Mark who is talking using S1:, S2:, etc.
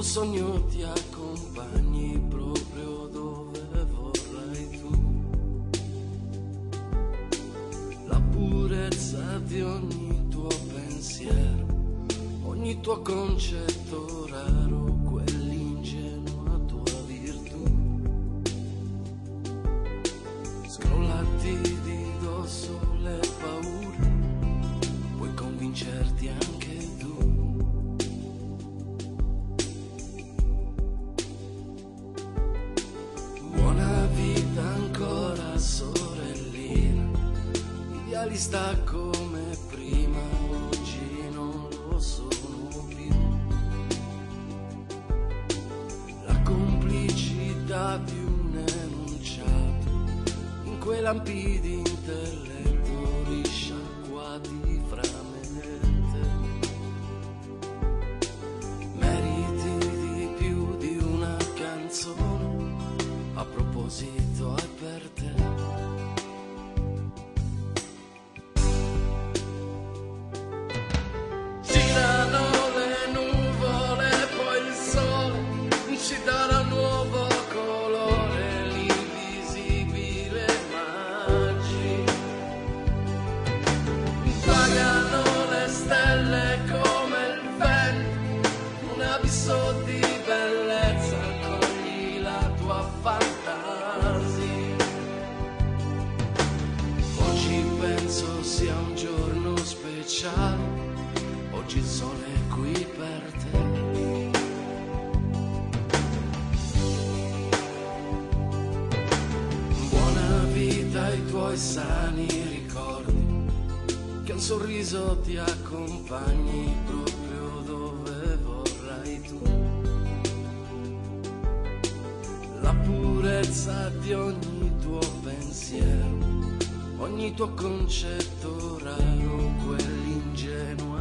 S1: sogno ti accompagni proprio dove vorrai tu. La purezza di ogni tuo pensiero, ogni tuo concetto raro, quell'ingenua tua virtù. Scrollati di dosso le paure, puoi convincerti anche tu. Buona vita ancora sorellina, idealista come prima, oggi non lo sono più. La complicità di un enunciato, in quei lampi di intelletto risciacquati fra mente. Meriti di più di una canzone, a proposito è per te. Girano le nuvole, poi il sole ci darà un nuovo colore, l'invisibile magia. Pagano le stelle come il vento, un abisso di bellezza, cogli la tua fantasia. Oggi penso sia un giorno speciale, oggi il sole è qui per te. Buona vita ai tuoi sani ricordi, che un sorriso ti accompagni proprio dove vorrai tu. La purezza di ogni tuo pensiero, ogni tuo concetto raro, quell'ingenuo